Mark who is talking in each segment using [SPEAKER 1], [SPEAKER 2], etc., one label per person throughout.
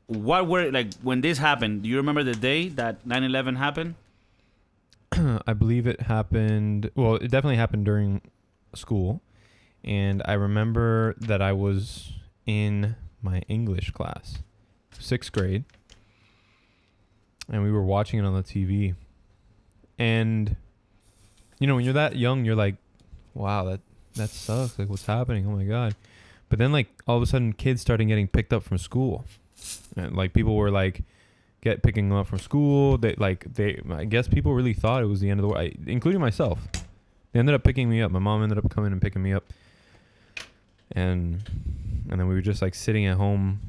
[SPEAKER 1] what were like when this happened? Do you remember the day that 9/11 happened?
[SPEAKER 2] I believe it happened. Well, it definitely happened during school, and I remember that I was in my English class, 6th grade, and we were watching it on the TV. And you know, when you're that young, you're like, "Wow, that sucks. Like, what's happening? Oh my god!" But then, like, all of a sudden, kids started getting picked up from school, and like people were like picking them up from school. I guess people really thought it was the end of the world, including myself. They ended up picking me up. My mom ended up coming and picking me up, and then we were just like sitting at home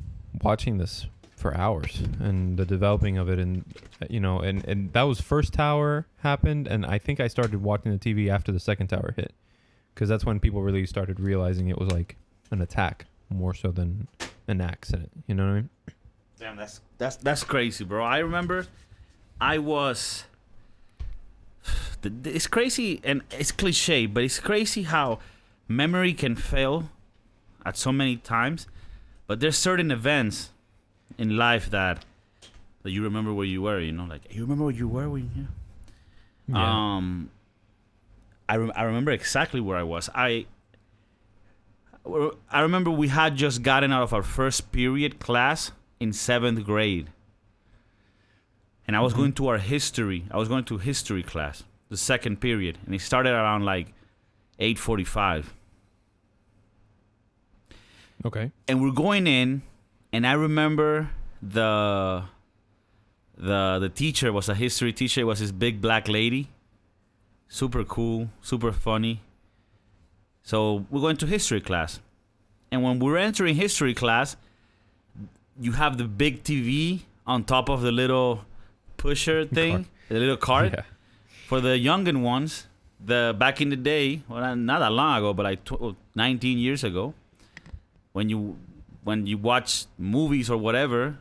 [SPEAKER 2] watching this for hours, and the developing of it, and you know, and that was first tower happened, and I think I started watching the TV after the second tower hit, because that's when people really started realizing it was like an attack more so than an accident. You know what I mean?
[SPEAKER 1] Damn, that's crazy, bro. I remember I was. It's crazy and it's cliche, but it's crazy how memory can fail at so many times. But there's certain events in life that you remember where you were. You know, like you remember where you were when you.
[SPEAKER 2] Yeah.
[SPEAKER 1] I remember exactly where I was. I remember we had just gotten out of our first period class in 7th grade. And I was going to history class, the second period. And it started around like 8:45.
[SPEAKER 2] Okay.
[SPEAKER 1] And we're going in, and I remember the teacher was a history teacher. It was this big black lady. Super cool, super funny. So we're going to history class. And when we're entering history class, you have the big TV on top of the little pusher thing, the little cart.
[SPEAKER 2] Yeah.
[SPEAKER 1] For the youngin' ones, back in the day, well, not that long ago, but like 19 years ago, when you watch movies or whatever,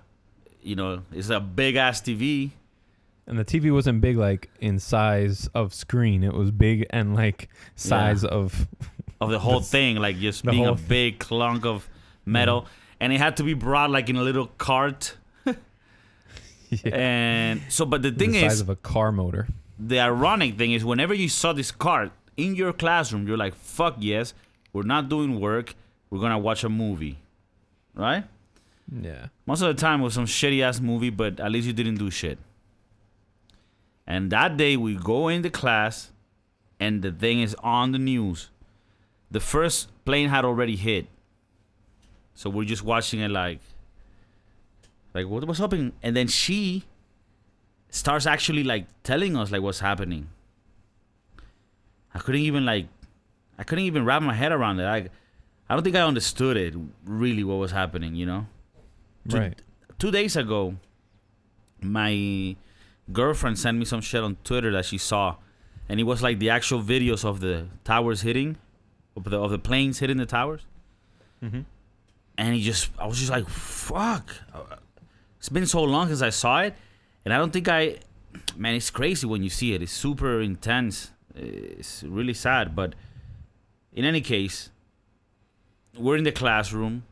[SPEAKER 1] you know, it's a big ass TV.
[SPEAKER 2] And the TV wasn't big like in size of screen. It was big and like size of
[SPEAKER 1] the whole thing, like just being a big clunk of metal. Yeah. And it had to be brought like in a little cart.
[SPEAKER 2] Yeah.
[SPEAKER 1] And so, but the thing
[SPEAKER 2] the size of a car motor.
[SPEAKER 1] The ironic thing is, whenever you saw this cart in your classroom, you're like, fuck yes, we're not doing work. We're going to watch a movie. Right?
[SPEAKER 2] Yeah.
[SPEAKER 1] Most of the time it was some shitty ass movie, but at least you didn't do shit. And that day we go into class and the thing is on the news. The first plane had already hit. So we're just watching it like what's happening? And then she starts actually like telling us like what's happening. I couldn't even wrap my head around it. I don't think I understood it really what was happening, you know?
[SPEAKER 2] Right.
[SPEAKER 1] 2 days ago, my girlfriend sent me some shit on Twitter that she saw, and it was like the actual videos of the towers hitting, of the planes hitting the towers.
[SPEAKER 2] Mm-hmm.
[SPEAKER 1] And I was just like, fuck. It's been so long since I saw it, and I don't think man, it's crazy when you see it. It's super intense. It's really sad, but in any case, we're in the classroom.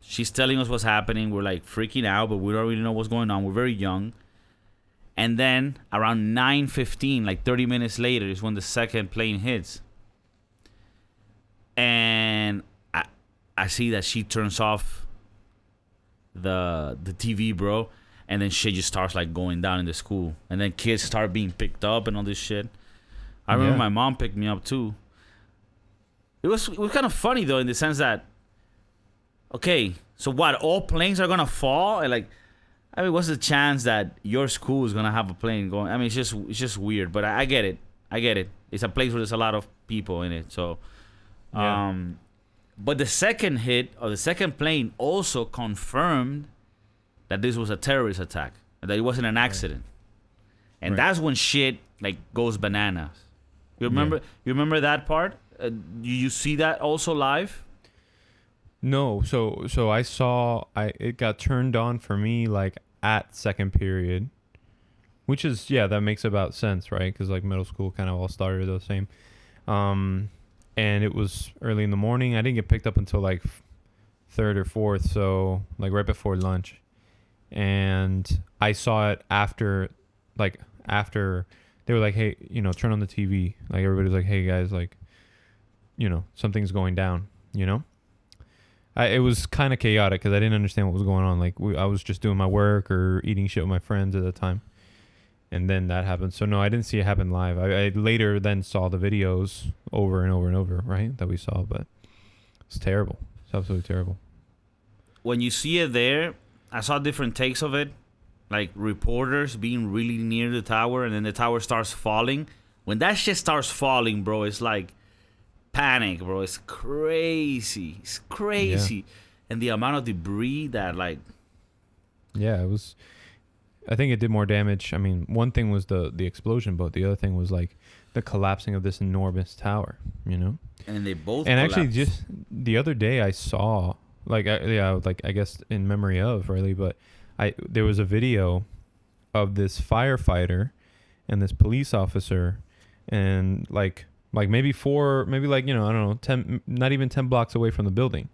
[SPEAKER 1] She's telling us what's happening. We're like freaking out, but we don't really know what's going on. We're very young. And then around 9:15, like 30 minutes later, is when the second plane hits. And I see that she turns off the TV, bro. And then shit just starts like going down in the school. And then kids start being picked up and all this shit. I remember my mom picked me up too. It was kind of funny though, in the sense that, okay, so what? All planes are gonna fall? And like, I mean, what's the chance that your school is gonna have a plane going? I mean, it's just weird. But I get it. It's a place where there's a lot of people in it. So, but the second hit of the second plane also confirmed that this was a terrorist attack, that it wasn't an accident, and that's when shit like goes bananas. You remember? You remember that part? You see that also live?
[SPEAKER 2] No, so I saw it got turned on for me like at second period, which is that makes about sense, right? Because like middle school kind of all started the same, and it was early in the morning. I didn't get picked up until like third or fourth, so like right before lunch, and I saw it after they were like, hey, turn on the TV. Like everybody's like, hey guys, like, something's going down. It was kind of chaotic because I didn't understand what was going on. Like I was just doing my work or eating shit with my friends at the time, and then that happened. So no, I didn't see it happen live. I later then saw the videos over and over and over, right, that we saw, but it's terrible. It's absolutely terrible.
[SPEAKER 1] When you see it there, I saw different takes of it, like reporters being really near the tower, and then the tower starts falling. When that shit starts falling, bro, it's like panic, bro. It's crazy. It's crazy. Yeah. And the amount of debris that, like...
[SPEAKER 2] Yeah, it was... I think it did more damage. I mean, one thing was the explosion, but the other thing was, like, the collapsing of this enormous tower, And
[SPEAKER 1] they both
[SPEAKER 2] And
[SPEAKER 1] collapsed.
[SPEAKER 2] actually, just the other day I saw... I guess in memory of, really, but there was a video of this firefighter and this police officer, and like maybe I don't know, 10, not even 10 blocks away from the building,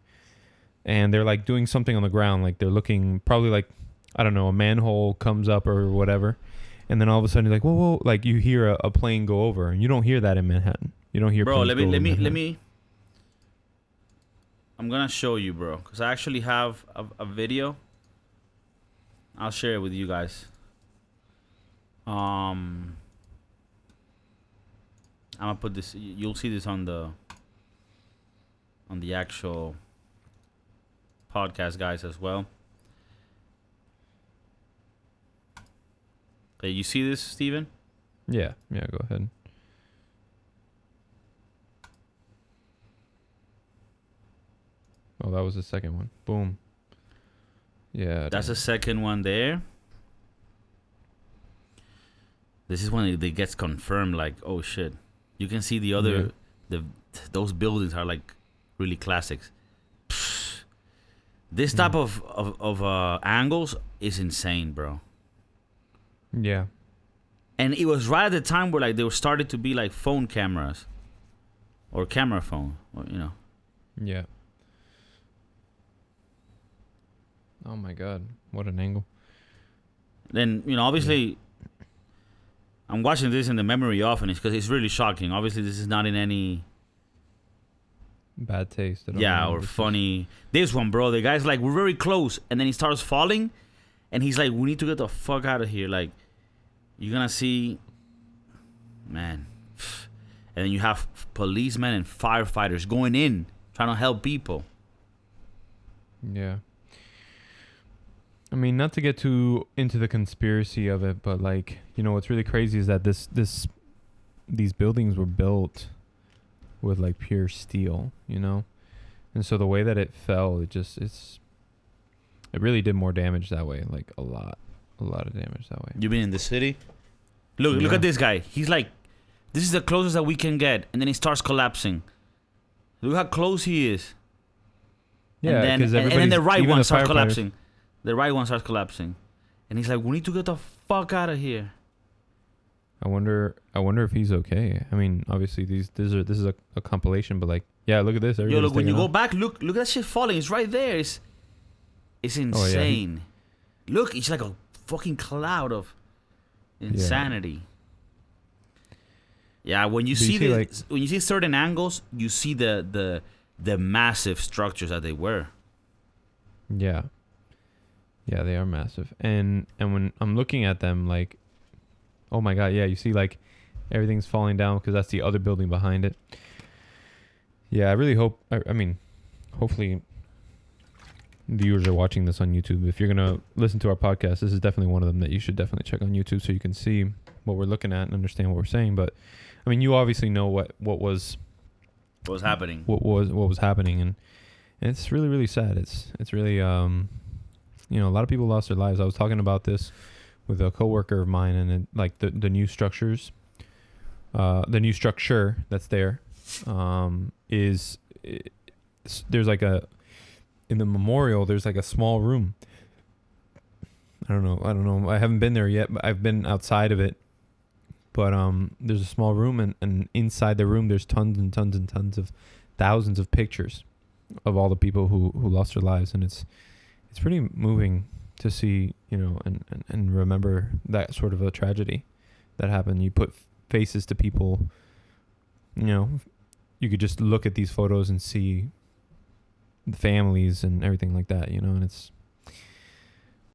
[SPEAKER 2] and they're like doing something on the ground, like they're looking, probably like, I don't know, a manhole comes up or whatever, and then all of a sudden you're like, whoa, like you hear a plane go over, and you don't hear that in Manhattan. You don't hear.
[SPEAKER 1] Bro, let me. I'm gonna show you, bro, because I actually have a video. I'll share it with you guys. I'm gonna put this. You'll see this on the actual podcast, guys, as well. Okay, you see this, Steven?
[SPEAKER 2] Yeah, go ahead. Oh, that was the second one. Boom. Yeah.
[SPEAKER 1] That's the second one there. This is when it gets confirmed, like, oh shit. You can see the other, those buildings are like really classics. Pfft. This type of angles is insane, bro.
[SPEAKER 2] Yeah.
[SPEAKER 1] And it was right at the time where like they were started to be like phone cameras, or camera phone, or,
[SPEAKER 2] Yeah. Oh my God, what an angle.
[SPEAKER 1] Then, obviously, I'm watching this in the memory often because it's really shocking. Obviously, this is not in any
[SPEAKER 2] bad taste.
[SPEAKER 1] Or funny. This one, bro, the guy's like, we're very close, and then he starts falling, and he's like, we need to get the fuck out of here. Like, you're gonna see, man. And then you have policemen and firefighters going in, trying to help people.
[SPEAKER 2] Yeah. I mean, not to get too into the conspiracy of it, but like, what's really crazy is that these buildings were built with like pure steel, and so the way that it fell, it really did more damage that way, like a lot of damage that way.
[SPEAKER 1] You been in the city? Look at this guy. He's like, this is the closest that we can get, and then he starts collapsing. Look how close he is.
[SPEAKER 2] Yeah,
[SPEAKER 1] and then the right one starts collapsing. The right one starts collapsing, and he's like, "We need to get the fuck out of here."
[SPEAKER 2] I wonder if he's okay. I mean, obviously this is a compilation, but like, yeah, look at this.
[SPEAKER 1] Yo, look, when you go back, look at that shit falling. It's right there. It's insane. Look, it's like a fucking cloud of insanity. Yeah, when you see when you see certain angles, you see the massive structures that they were.
[SPEAKER 2] Yeah. Yeah, they are massive. And when I'm looking at them, like, oh my God, yeah, you see like everything's falling down because that's the other building behind it. Yeah, I really hope, I mean, hopefully viewers are watching this on YouTube. If you're going to listen to our podcast, this is definitely one of them that you should definitely check on YouTube so you can see what we're looking at and understand what we're saying. But I mean, you obviously know what was
[SPEAKER 1] happening.
[SPEAKER 2] What was happening, and it's really, really sad. It's really a lot of people lost their lives. I was talking about this with a coworker of mine, and like the new structures, the new structure that's there, there's like in the memorial, there's like a small room. I don't know. I haven't been there yet, but I've been outside of it. But there's a small room, and inside the room, there's tons and tons and tons of thousands of pictures of all the people who lost their lives, and it's pretty moving to see, and remember that sort of a tragedy that happened. You put faces to people, you could just look at these photos and see the families and everything like that, and it's